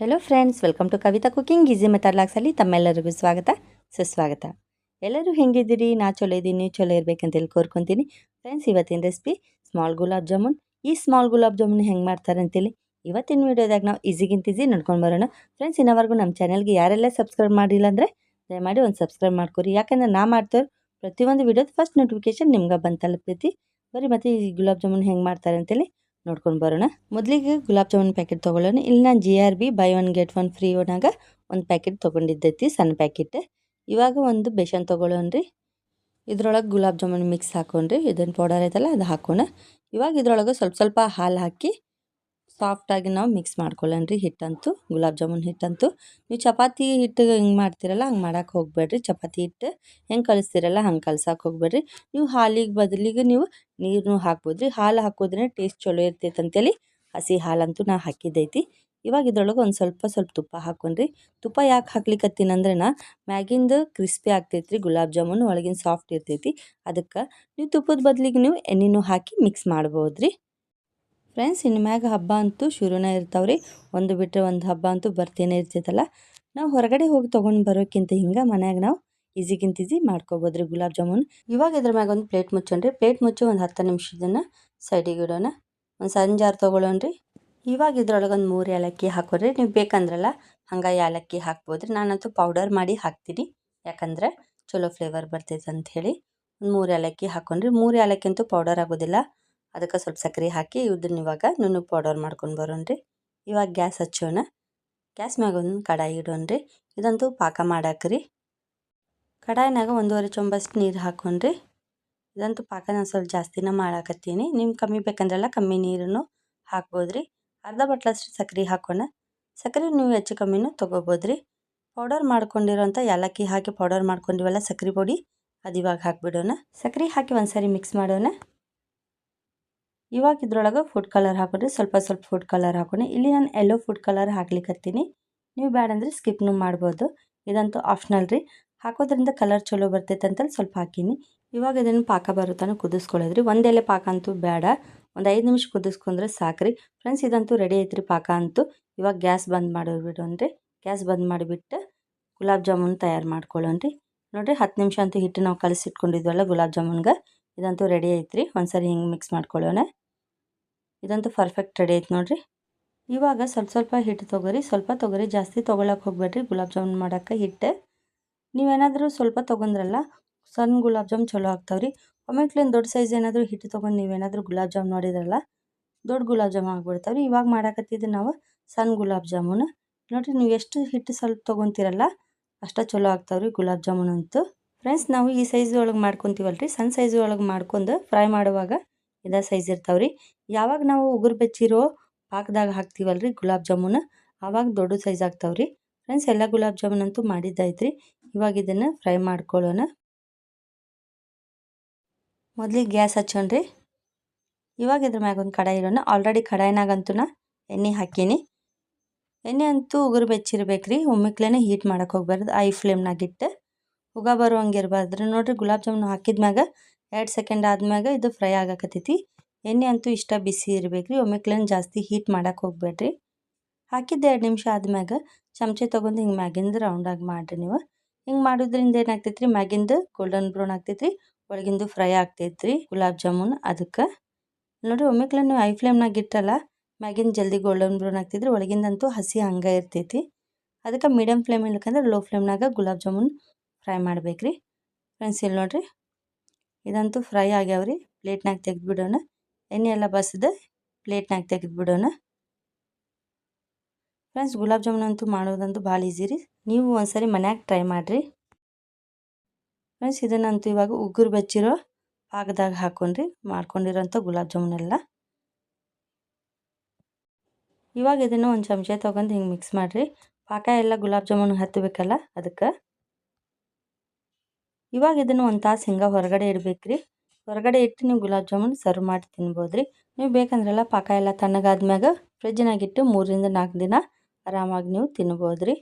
Hello friends, welcome to Kavita cooking easy method ಲಾಗ್ಸಲ್ಲಿ ತಮ್ಮೆಲ್ಲರಿಗೂ ಸ್ವಾಗತ ಸುಸ್ವಾಗತ. ಎಲ್ಲರೂ ಹೆಂಗಿದ್ದೀರಿ? ನಾ ಚಲೋ ಇದ್ದೀನಿ, ನೀವು ಚಲೋ ಇರಬೇಕಂತೇಳಿ ಕೋರ್ಕೊತೀನಿ. ಫ್ರೆಂಡ್ಸ್, ಇವತ್ತಿನ ರೆಸಿಪಿ ಸ್ಮಾಲ್ ಗುಲಾಬ್ ಜಾಮೂನ್. ಈ ಸ್ಮಾಲ್ ಗುಲಾಬ್ ಜಾಮೂನ್ ಹೆಂಗೆ ಮಾಡ್ತಾರೆ ಅಂತೇಳಿ ಇವತ್ತಿನ ವೀಡಿಯೋದಾಗ ನಾವು ಈಸಿಗಿಂತ ಈಸಿ ನೋಡ್ಕೊಂಡು ಬರೋಣ. ಫ್ರೆಂಡ್ಸ್, ಇನ್ನವರೆಗೂ ನಮ್ಮ ಚಾನಲ್ಗೆ ಯಾರೆಲ್ಲ ಸಬ್ಸ್ಕ್ರೈಬ್ ಮಾಡಿಲ್ಲ ಅಂದರೆ ದಯಮಾಡಿ ಒಂದು ಸಬ್ಸ್ಕ್ರೈಬ್ ಮಾಡ್ಕೊರಿ. ಯಾಕಂದರೆ ನಾ ಮಾಡ್ತೇವೆ ಪ್ರತಿಯೊಂದು ವೀಡಿಯೋದ ಫಸ್ಟ್ ನೋಟಿಫಿಕೇಶನ್ ನಿಮ್ಗೆ ಬಂದು ತಲುಪ್ತೈತಿ. ಬರೀ ಮತ್ತು ಈ ಗುಲಾಬ್ ಜಾಮೂನ್ ಹೆಂಗೆ ಮಾಡ್ತಾರೆ ಅಂತೇಳಿ ನೋಡ್ಕೊಂಡು ಬರೋಣ. ಮೊದಲಿಗೆ ಗುಲಾಬ್ ಜಾಮೂನ್ ಪ್ಯಾಕೆಟ್ ತೊಗೊಳ್ಳೋಣ. ಇಲ್ಲಿ ನಾನು GRB by one get one free ಒಳಗ ಒಂದು ಪ್ಯಾಕೆಟ್ ತೊಗೊಂಡಿದ್ದೈತಿ, ಸಣ್ಣ ಪ್ಯಾಕೆಟ್. ಇವಾಗ ಒಂದು ಬೇಸನ್ ತೊಗೊಳ್ಳೋಣ್ರಿ. ಇದ್ರೊಳಗೆ ಗುಲಾಬ್ ಜಾಮೂನ್ ಮಿಕ್ಸ್ ಹಾಕೊಂಡ್ರಿ. ಇದನ್ನು ಪೌಡರ್ ಐತಲ್ಲ ಅದು ಹಾಕೋಣ. ಇವಾಗ ಇದ್ರೊಳಗೆ ಸ್ವಲ್ಪ ಹಾಲು ಹಾಕಿ ಸಾಫ್ಟಾಗಿ ನಾವು ಮಿಕ್ಸ್ ಮಾಡ್ಕೊಳ್ಳೋಣ್ರಿ. ಹಿಟ್ಟಂತೂ ಗುಲಾಬ್ ಜಾಮೂನ್ ಹಿಟ್ಟಂತೂ ನೀವು ಚಪಾತಿ ಹಿಟ್ಟು ಹಿಂಗೆ ಮಾಡ್ತೀರಲ್ಲ ಹಂಗೆ ಮಾಡೋಕೆ ಹೋಗಬೇಡ್ರಿ. ಚಪಾತಿ ಹಿಟ್ಟು ಹೆಂಗೆ ಕಲಿಸ್ತೀರಲ್ಲ ಹಂಗೆ ಕಲ್ಸಕ್ಕೆ ಹೋಗಬೇಡ್ರಿ. ನೀವು ಹಾಲಿಗೆ ಬದಲಿಗೆ ನೀವು ನೀರನ್ನು ಹಾಕ್ಬೋದ್ರಿ. ಹಾಲು ಹಾಕೋದ್ರಿಂದ ಟೇಸ್ಟ್ ಚಲೋ ಇರ್ತೈತೆ ಅಂತೇಳಿ ಹಸಿ ಹಾಲಂತೂ ನಾ ಹಾಕಿದ್ದೈತಿ. ಇವಾಗ ಇದ್ರೊಳಗೆ ಒಂದು ಸ್ವಲ್ಪ ತುಪ್ಪ ಹಾಕೊಂಡ್ರಿ. ತುಪ್ಪ ಯಾಕೆ ಹಾಕ್ಲಿಕ್ಕತ್ತೀನಂದ್ರೆ ಮ್ಯಾಗಿಂದ ಕ್ರಿಸ್ಪಿ ಆಗ್ತೈತ್ರಿ ಗುಲಾಬ್ ಜಾಮೂನು, ಒಳಗಿನ ಸಾಫ್ಟ್ ಇರ್ತೈತಿ. ಅದಕ್ಕೆ ನೀವು ತುಪ್ಪದ ಬದಲಿಗೆ ನೀವು ಎಣ್ಣೆನೂ ಹಾಕಿ ಮಿಕ್ಸ್ ಮಾಡ್ಬೋದ್ರಿ. ಫ್ರೆಂಡ್ಸ್, ಇನ್ನು ಮ್ಯಾಗ ಹಬ್ಬ ಅಂತೂ ಶುರುನೇ ಇರ್ತಾವ್ರಿ. ಒಂದು ಬಿಟ್ಟರೆ ಒಂದು ಹಬ್ಬ ಅಂತೂ ಬರ್ತೇನೆ ಇರ್ತೈತಲ್ಲ. ನಾವು ಹೊರಗಡೆ ಹೋಗಿ ತೊಗೊಂಡು ಬರೋಕ್ಕಿಂತ ಹಿಂಗೆ ಮನ್ಯಾಗ ನಾವು ಈಸಿಗಿಂತ ಈಸಿ ಮಾಡ್ಕೊಬೋದ್ರಿ ಗುಲಾಬ್ ಜಾಮೂನ್. ಇವಾಗ ಇದ್ರ ಮ್ಯಾಗ ಒಂದು ಪ್ಲೇಟ್ ಮುಚ್ಚೋಣ್ರಿ. ಪ್ಲೇಟ್ ಮುಚ್ಚಿ ಒಂದು 10 ನಿಮಿಷ ಇದನ್ನು ಸೈಡಿಗೆ ಇಡೋಣ. ಒಂದು ಸಣ್ಣ ಜಾರ್ ತೊಗೊಳ್ಳೋಣ್ರಿ. ಇವಾಗ ಇದ್ರೊಳಗೆ ಒಂದು 3 ಏಲಕ್ಕಿ ಹಾಕೋರಿ. ನೀವು ಬೇಕಂದ್ರಲ್ಲ ಹಂಗೆ ಏಲಕ್ಕಿ ಹಾಕ್ಬೋದ್ರಿ. ನಾನಂತೂ ಪೌಡರ್ ಮಾಡಿ ಹಾಕ್ತೀನಿ, ಯಾಕಂದ್ರೆ ಚಲೋ ಫ್ಲೇವರ್ ಬರ್ತೈತೆ ಅಂಥೇಳಿ. ಒಂದು 3 ಏಲಕ್ಕಿ ಹಾಕೊಂಡ್ರಿ. 3 ಏಲಕ್ಕಿ ಅಂತೂ ಪೌಡರ್ ಆಗೋದಿಲ್ಲ, ಅದಕ್ಕೆ ಸ್ವಲ್ಪ ಸಕ್ಕರೆ ಹಾಕಿ ಇದನ್ನ ಇವಾಗ ನುಣ್ಣಗೆ ಪೌಡರ್ ಮಾಡ್ಕೊಂಡು ಬರೋಣ್ರಿ. ಇವಾಗ ಗ್ಯಾಸ್ ಹಚ್ಚೋಣ. ಗ್ಯಾಸ್ ಮ್ಯಾಗ ಒಂದು ಕಡಾಯಿ ಇಡೋಣ್ರಿ. ಇದಂತೂ ಪಾಕ ಮಾಡಾಕ್ರಿ. ಕಡಾಯಿನಾಗ 1.5 ಚೊಂಬಷ್ಟು ನೀರು ಹಾಕೊಂಡ್ರಿ. ಇದಂತೂ ಪಾಕ ನಾನು ಸ್ವಲ್ಪ ಜಾಸ್ತಿನ ಮಾಡಾಕತ್ತೀನಿ. ನಿಮ್ಗೆ ಕಮ್ಮಿ ಬೇಕಂದ್ರಲ್ಲ ಕಮ್ಮಿ ನೀರನ್ನು ಹಾಕ್ಬೋದ್ರಿ. ಅರ್ಧ ಬಟ್ಲಷ್ಟು ಸಕ್ಕರೆ ಹಾಕೋಣ. ಸಕ್ಕರೆ ನೀವು ಹೆಚ್ಚು ಕಮ್ಮಿನೂ ತೊಗೋಬೋದ್ರಿ. ಪೌಡರ್ ಮಾಡ್ಕೊಂಡಿರೋಂಥ ಏಲಕ್ಕಿ ಹಾಕಿ ಪೌಡರ್ ಮಾಡ್ಕೊಂಡಿವಲ್ಲ ಸಕ್ಕರೆ ಪುಡಿ, ಅದು ಇವಾಗ ಹಾಕಿಬಿಡೋಣ. ಸಕ್ಕರೆ ಹಾಕಿ ಒಂದ್ಸರಿ ಮಿಕ್ಸ್ ಮಾಡೋಣ. ಇವಾಗ ಇದ್ರೊಳಗೆ ಫುಡ್ ಕಲರ್ ಹಾಕೋರಿ. ಸ್ವಲ್ಪ ಫುಡ್ ಕಲರ್ ಹಾಕೋಣ. ಇಲ್ಲಿ ನಾನು ಯೆಲ್ಲೋ ಫುಡ್ ಕಲರ್ ಹಾಕ್ಲಿಕ್ಕತ್ತೀನಿ. ನೀವು ಬೇಡಂದ್ರೆ ಸ್ಕಿಪ್ನು ಮಾಡ್ಬೋದು. ಇದಂತೂ ಆಪ್ಷನಲ್ ರೀ. ಹಾಕೋದ್ರಿಂದ ಕಲರ್ ಚಲೋ ಬರ್ತೈತೆ ಅಂತೇಳಿ ಸ್ವಲ್ಪ ಹಾಕೀನಿ. ಇವಾಗ ಇದನ್ನು ಪಾಕ ಬರುತ್ತಾನೆ ಕುದಿಸ್ಕೊಳ್ಳೋದ್ರಿ. ಒಂದೆಲೆ ಪಾಕ ಅಂತೂ ಬೇಡ, ಒಂದು 5 ನಿಮಿಷ ಕುದಿಸ್ಕೊಂಡ್ರೆ ಸಾಕ್ರಿ. ಫ್ರೆಂಡ್ಸ್, ಇದಂತೂ ರೆಡಿ ಐತ್ರಿ ಪಾಕ ಅಂತೂ. ಇವಾಗ ಗ್ಯಾಸ್ ಬಂದ್ ಮಾಡಿಬಿಡೋಣ್ರಿ. ಗ್ಯಾಸ್ ಬಂದ್ ಮಾಡಿಬಿಟ್ಟು ಗುಲಾಬ್ ಜಾಮೂನ್ ತಯಾರು ಮಾಡ್ಕೊಳ್ಳೋಣ್ರಿ. ನೋಡಿರಿ, 10 ನಿಮಿಷ ಅಂತೂ ಹಿಟ್ಟು ನಾವು ಕಲಸಿಟ್ಕೊಂಡಿದ್ವಲ್ಲ ಗುಲಾಬ್ ಜಾಮೂನ್ಗೆ, ಇದಂತೂ ರೆಡಿ ಐತ್ರಿ. ಒಂದ್ಸರಿ ಹಿಂಗೆ ಮಿಕ್ಸ್ ಮಾಡ್ಕೊಳ್ಳೋಣ. ಇದಂತೂ ಪರ್ಫೆಕ್ಟ್ ರೆಡಿ ಐತೆ ನೋಡಿರಿ. ಇವಾಗ ಸ್ವಲ್ಪ ಹಿಟ್ಟು ತೊಗೊರಿ. ಸ್ವಲ್ಪ ತೊಗೊರಿ, ಜಾಸ್ತಿ ತೊಗೊಳಕ್ಕೆ ಹೋಗ್ಬೇಡ್ರಿ ಗುಲಾಬ್ ಜಾಮೂನ್ ಮಾಡೋಕ್ಕೆ ಹಿಟ್ಟು. ನೀವೇನಾದರೂ ಸ್ವಲ್ಪ ತೊಗೊಂಡ್ರಲ್ಲ ಸಣ್ಣ ಗುಲಾಬ್ ಜಾಮೂನ್ ಚಲೋ ಆಗ್ತಾವ್ರಿ. ಒಮ್ಮೆಕ್ಲೇನು ದೊಡ್ಡ ಸೈಜ್ ಏನಾದರೂ ಹಿಟ್ಟು ತೊಗೊಂಡು ನೀವೇನಾದರೂ ಗುಲಾಬ್ ಜಾಮೂನ್ ಮಾಡಿದ್ರಲ್ಲ ದೊಡ್ಡ ಗುಲಾಬ್ ಜಾಮೂನ್ ಆಗ್ಬಿಡ್ತಾವ್ರಿ. ಇವಾಗ ಮಾಡಾಕತ್ತಿದ್ದು ನಾವು ಸಣ್ಣ ಗುಲಾಬ್ ಜಾಮೂನ್. ನೋಡಿರಿ, ನೀವು ಎಷ್ಟು ಹಿಟ್ಟು ಸ್ವಲ್ಪ ತೊಗೊತೀರಲ್ಲ ಅಷ್ಟು ಚಲೋ ಆಗ್ತಾವ್ರಿ ಗುಲಾಬ್ ಜಾಮೂನ್ ಅಂತೂ. ಫ್ರೆಂಡ್ಸ್, ನಾವು ಈ ಸೈಜ್ ಒಳಗೆ ಮಾಡ್ಕೊತೀವಲ್ರಿ, ಸಣ್ಣ ಸೈಜ್ ಒಳಗೆ ಮಾಡ್ಕೊಂಡು ಫ್ರೈ ಮಾಡುವಾಗ ಇದೇ ಸೈಜ್ ಇರ್ತಾವ್ರಿ. ಯಾವಾಗ ನಾವು ಉಗುರು ಬೆಚ್ಚಿರೋ ಪಾಕದಾಗ ಹಾಕ್ತೀವಲ್ರಿ ಗುಲಾಬ್ ಜಾಮೂನ್, ಆವಾಗ ದೊಡ್ಡ ಸೈಜ್ ಆಗ್ತಾವ್ರಿ. ಫ್ರೆಂಡ್ಸ್, ಎಲ್ಲ ಗುಲಾಬ್ ಜಾಮೂನ್ ಅಂತೂ ಮಾಡಿದ್ದಾಯ್ತ್ರಿ. ಇವಾಗ ಇದನ್ನು ಫ್ರೈ ಮಾಡ್ಕೊಳ್ಳೋಣ. ಮೊದಲಿಗೆ ಗ್ಯಾಸ್ ಹಚ್ಚೋಣ್ರಿ. ಇವಾಗ ಇದ್ರ ಮ್ಯಾಗ ಒಂದು ಕಡಾಯಿ ಇಡೋಣ. ಆಲ್ರೆಡಿ ಕಡಾಯಿನಾಗಂತೂ ನಾ ಎಣ್ಣೆ ಹಾಕೀನಿ. ಎಣ್ಣೆ ಅಂತೂ ಉಗುರು ಬೆಚ್ಚಿರ್ಬೇಕ್ರಿ. ಒಮ್ಮೆಕ್ಲೇನೆ ಹೀಟ್ ಮಾಡಕ್ಕೆ ಹೋಗ್ಬಾರ್ದು. ಐ ಫ್ಲೇಮ್ನಾಗಿಟ್ಟು ಉಗ ಬರುವಂಗೆ ಇರಬಾರ್ದ್ರಿ. ನೋಡಿರಿ, ಗುಲಾಬ್ ಜಾಮೂನ್ ಹಾಕಿದ್ಮ್ಯಾಗ 2 ಸೆಕೆಂಡ್ ಆದ್ಮ್ಯಾಗ ಇದು ಫ್ರೈ ಆಗಕತ್ತೈತಿ. ಎಣ್ಣೆ ಅಂತೂ ಇಷ್ಟ ಬಿಸಿ ಇರಬೇಕ್ರಿ. ಒಮ್ಮೆಕ್ಲೇನೆ ಜಾಸ್ತಿ ಹೀಟ್ ಮಾಡಕ್ಕೆ ಹೋಗ್ಬೇಡ್ರಿ. ಹಾಕಿದ್ದು 2 ನಿಮಿಷ ಆದ್ಮ್ಯಾಗ ಚಮಚೆ ತೊಗೊಂಡು ಹಿಂಗೆ ಮ್ಯಾಗಿಂದ ರೌಂಡಾಗಿ ಮಾಡಿರಿ. ನೀವು ಹಿಂಗೆ ಮಾಡೋದ್ರಿಂದ ಏನಾಗ್ತೈತ್ರಿ, ಮ್ಯಾಗಿಂದ ಗೋಲ್ಡನ್ ಬ್ರೌನ್ ಆಗ್ತೈತ್ರಿ, ಒಳಗಿಂದು ಫ್ರೈ ಆಗ್ತೈತ್ರಿ ಗುಲಾಬ್ ಜಾಮೂನ್. ಅದಕ್ಕೆ ನೋಡಿರಿ, ಒಮ್ಮೆಕ್ಲೇನೆ ನೀವು ಐ ಫ್ಲೇಮ್ನಾಗ ಇಟ್ಟಲ್ಲ ಮ್ಯಾಗಿಂದ ಜಲ್ದಿ ಗೋಲ್ಡನ್ ಬ್ರೌನ್ ಆಗ್ತೈತ್ರಿ, ಒಳಗಿಂದಂತೂ ಹಸಿ ಹಂಗೆ ಇರ್ತೈತಿ. ಅದಕ್ಕೆ medium flame ಇಲ್ಲಕಂದ್ರೆ low ಫ್ಲೇಮ್ನಾಗ gulab jamun fry ಮಾಡ್ಬೇಕ್ರಿ. ಫ್ರೆಂಡ್ಸ್, ಇಲ್ಲಿ ನೋಡಿರಿ, ಇದಂತೂ ಫ್ರೈ ಆಗ್ಯಾವ್ರಿ. ಪ್ಲೇಟ್ನಾಗ ತೆಗೆದುಬಿಡೋಣ. ಎಣ್ಣೆ ಎಲ್ಲ ಬಸ್ದು ಪ್ಲೇಟ್ನಾಗ ತೆಗೆದುಬಿಡೋಣ. ಫ್ರೆಂಡ್ಸ್, ಗುಲಾಬ್ ಜಾಮೂನ್ ಅಂತೂ ಮಾಡೋದಂತೂ ಭಾಳ ಈಸಿ ರೀ. ನೀವು ಒಂದ್ಸರಿ ಮನ್ಯಾಗ ಟ್ರೈ ಮಾಡಿರಿ. ಫ್ರೆಂಡ್ಸ್, ಇದನ್ನಂತೂ ಇವಾಗ ಉಗುರು ಬೆಚ್ಚಿರೋ ಪಾಕದಾಗ ಹಾಕೊಂಡ್ರಿ ಮಾಡ್ಕೊಂಡಿರೋಂಥ ಗುಲಾಬ್ ಜಾಮೂನ್ ಎಲ್ಲ. ಇವಾಗ ಇದನ್ನು ಒಂದು ಚಮಚೆ ತೊಗೊಂಡು ಹಿಂಗೆ ಮಿಕ್ಸ್ ಮಾಡಿರಿ. ಪಾಕ ಎಲ್ಲ ಗುಲಾಬ್ ಜಾಮೂನ್ ಹತ್ತಬೇಕಲ್ಲ ಅದಕ್ಕೆ. ಇವಾಗ ಇದನ್ನು ಒಂದು ತಾಸು ಹಿಂಗೆ ಹೊರಗಡೆ ಇಡಬೇಕ್ರಿ. ಹೊರಗಡೆ ಇಟ್ಟು ನೀವು ಗುಲಾಬ್ ಜಾಮೂನ್ ಸರ್ವ್ ಮಾಡಿ ತಿನ್ಬೋದ್ರಿ. ನೀವು ಬೇಕಂದ್ರಲ್ಲ ಪಾಕ ಎಲ್ಲ ತಣ್ಣಗಾದ್ಮ್ಯಾಗ ಫ್ರಿಜ್ನಾಗಿಟ್ಟು 3ರಿಂದ 4 ದಿನ ಆರಾಮಾಗಿ ನೀವು ತಿನ್ಬೋದ್ರಿ.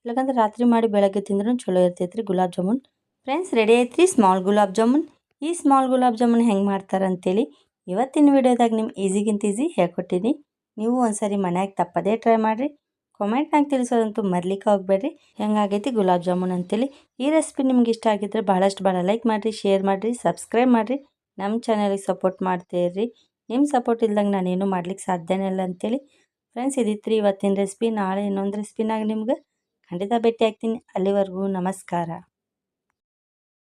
ಇಲ್ಲಕಂದ್ರೆ ರಾತ್ರಿ ಮಾಡಿ ಬೆಳಗ್ಗೆ ತಿಂದ್ರೂ ಚಲೋ ಇರ್ತೈತ್ರಿ ಗುಲಾಬ್ ಜಾಮೂನ್. ಫ್ರೆಂಡ್ಸ್, ರೆಡಿ ಐತ್ರಿ ಸ್ಮಾಲ್ ಗುಲಾಬ್ ಜಾಮೂನ್. ಈ ಸ್ಮಾಲ್ ಗುಲಾಬ್ ಜಾಮೂನ್ ಹೆಂಗೆ ಮಾಡ್ತಾರೆ ಅಂತೇಳಿ ಇವತ್ತಿನ ವಿಡಿಯೋದಾಗ ನಿಮ್ಗೆ ಈಸಿಗಿಂತ ಈಸಿ ಹೇಳ್ಕೊಟ್ಟಿನಿ. ನೀವು ಒಂದ್ಸರಿ ಮನ್ಯಾಗ ತಪ್ಪದೇ ಟ್ರೈ ಮಾಡಿರಿ. ಕಾಮೆಂಟ್ನಾಗ ತಿಳಿಸೋದಂತೂ ಮರ್ಲಿಕ್ಕೆ ಹೋಗ್ಬೇಡ್ರಿ ಹೆಂಗಾಗೈತಿ ಗುಲಾಬ್ ಜಾಮೂನ್ ಅಂತೇಳಿ. ಈ ರೆಸಿಪಿ ನಿಮ್ಗೆ ಇಷ್ಟ ಆಗಿದ್ರೆ ಭಾಳ ಲೈಕ್ ಮಾಡಿರಿ, ಶೇರ್ ಮಾಡಿರಿ, ಸಬ್ಸ್ಕ್ರೈಬ್ ಮಾಡಿರಿ, ನಮ್ಮ ಚಾನಲಿಗೆ ಸಪೋರ್ಟ್ ಮಾಡ್ತೀರಿ. ನಿಮ್ಮ ಸಪೋರ್ಟ್ ಇಲ್ದಂಗೆ ನಾನೇನು ಮಾಡ್ಲಿಕ್ಕೆ ಸಾಧ್ಯನೇ ಇಲ್ಲ ಅಂತೇಳಿ. ಫ್ರೆಂಡ್ಸ್, ಇದಿತ್ತು ರೀ ಇವತ್ತಿನ ರೆಸಿಪಿ. ನಾಳೆ ಇನ್ನೊಂದು ರೆಸಿಪಿನಾಗ ನಿಮ್ಗೆ ಖಂಡಿತ ಭೇಟಿ ಆಗ್ತೀನಿ. ಅಲ್ಲಿವರೆಗೂ ನಮಸ್ಕಾರ.